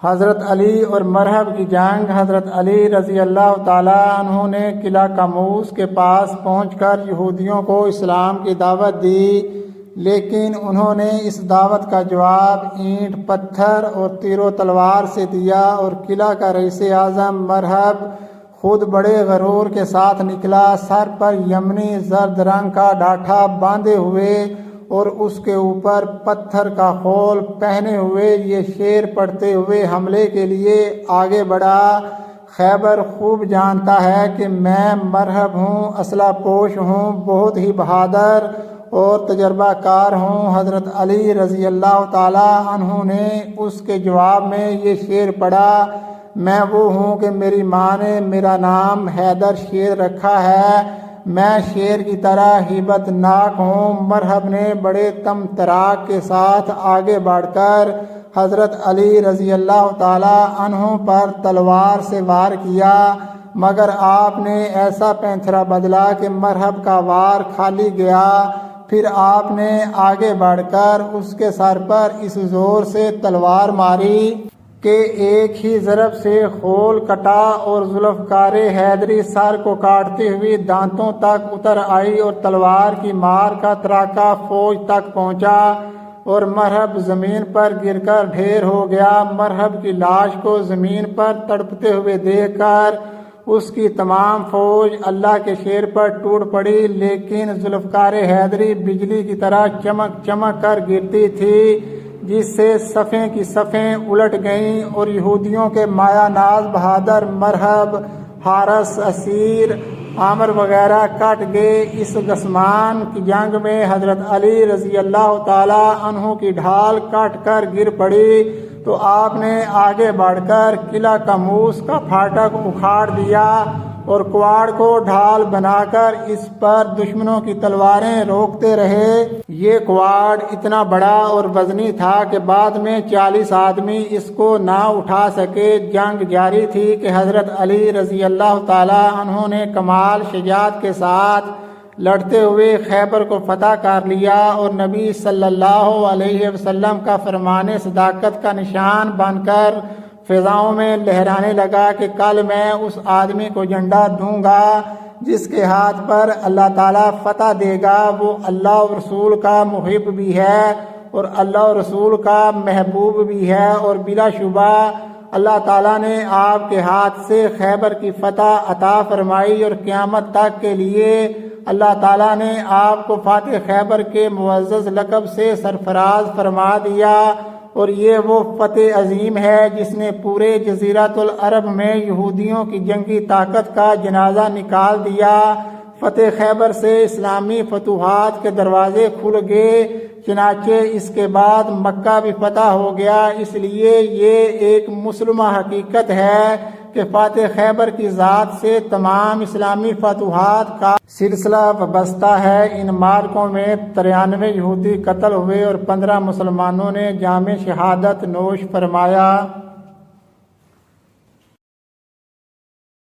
حضرت علی اور مرہب کی جنگ۔ حضرت علی رضی اللہ تعالیٰ عنہ نے قلعہ قاموس کے پاس پہنچ کر یہودیوں کو اسلام کی دعوت دی، لیکن انہوں نے اس دعوت کا جواب اینٹ پتھر اور تیر و تلوار سے دیا، اور قلعہ کا رئیس اعظم مرہب خود بڑے غرور کے ساتھ نکلا، سر پر یمنی زرد رنگ کا ڈاٹھا باندھے ہوئے اور اس کے اوپر پتھر کا خول پہنے ہوئے، یہ شعر پڑھتے ہوئے حملے کے لیے آگے بڑھا۔ خیبر خوب جانتا ہے کہ میں مرہب ہوں، اسلحہ پوش ہوں، بہت ہی بہادر اور تجربہ کار ہوں۔ حضرت علی رضی اللہ تعالیٰ عنہ نے اس کے جواب میں یہ شعر پڑھا، میں وہ ہوں کہ میری ماں نے میرا نام حیدر شیر رکھا ہے، میں شیر کی طرح ہیبت ناک ہوں۔ مرہب نے بڑے تم تراک کے ساتھ آگے بڑھ کر حضرت علی رضی اللہ تعالیٰ عنہ پر تلوار سے وار کیا، مگر آپ نے ایسا پینتھرا بدلا کہ مرہب کا وار خالی گیا۔ پھر آپ نے آگے بڑھ کر اس کے سر پر اس زور سے تلوار ماری کہ ایک ہی ضرب سے خول کٹا اور ذوالفقار حیدری سر کو کاٹتی ہوئی دانتوں تک اتر آئی، اور تلوار کی مار کا تراکہ فوج تک پہنچا اور مرہب زمین پر گر کر ڈھیر ہو گیا۔ مرہب کی لاش کو زمین پر تڑپتے ہوئے دیکھ کر اس کی تمام فوج اللہ کے شیر پر ٹوٹ پڑی، لیکن ذوالفقار حیدری بجلی کی طرح چمک چمک کر گرتی تھی، جس سے صفیں کی صفیں الٹ گئیں، اور یہودیوں کے مایا ناز بہادر مرہب، حارث، اسیر، عامر وغیرہ کٹ گئے۔ اس غسمان کی جنگ میں حضرت علی رضی اللہ تعالیٰ عنہ کی ڈھال کٹ کر گر پڑی، تو آپ نے آگے بڑھ کر قلعہ قاموس کا پھاٹک اکھاڑ دیا اور کواڑ کو ڈھال بنا کر اس پر دشمنوں کی تلواریں روکتے رہے۔ یہ کواڑ اتنا بڑا اور وزنی تھا کہ بعد میں 40 آدمی اس کو نہ اٹھا سکے۔ جنگ جاری تھی کہ حضرت علی رضی اللہ تعالیٰ عنہ نے کمال شجاعت کے ساتھ لڑتے ہوئے خیبر کو فتح کر لیا، اور نبی صلی اللہ علیہ وسلم کا فرمان صداقت کا نشان بن کر فضاؤں میں لہرانے لگا کہ کل میں اس آدمی کو جھنڈا دوں گا جس کے ہاتھ پر اللہ تعالیٰ فتح دے گا، وہ اللہ اور رسول کا محب بھی ہے اور اللہ اور رسول کا محبوب بھی ہے، اور بلا شبہ اللہ تعالیٰ نے آپ کے ہاتھ سے خیبر کی فتح عطا فرمائی، اور قیامت تک کے لیے اللہ تعالیٰ نے آپ کو فاتح خیبر کے معزز لقب سے سرفراز فرما دیا، اور یہ وہ فتح عظیم ہے جس نے پورے جزیرۃ العرب میں یہودیوں کی جنگی طاقت کا جنازہ نکال دیا۔ فتح خیبر سے اسلامی فتوحات کے دروازے کھل گئے، چنانچہ اس کے بعد مکہ بھی فتح ہو گیا۔ اس لیے یہ ایک مسلمہ حقیقت ہے کہ فاتح خیبر کی ذات سے تمام اسلامی فتوحات کا سلسلہ وابستہ ہے۔ ان مارکوں میں 93 یہودی قتل ہوئے اور 15 مسلمانوں نے جام شہادت نوش فرمایا۔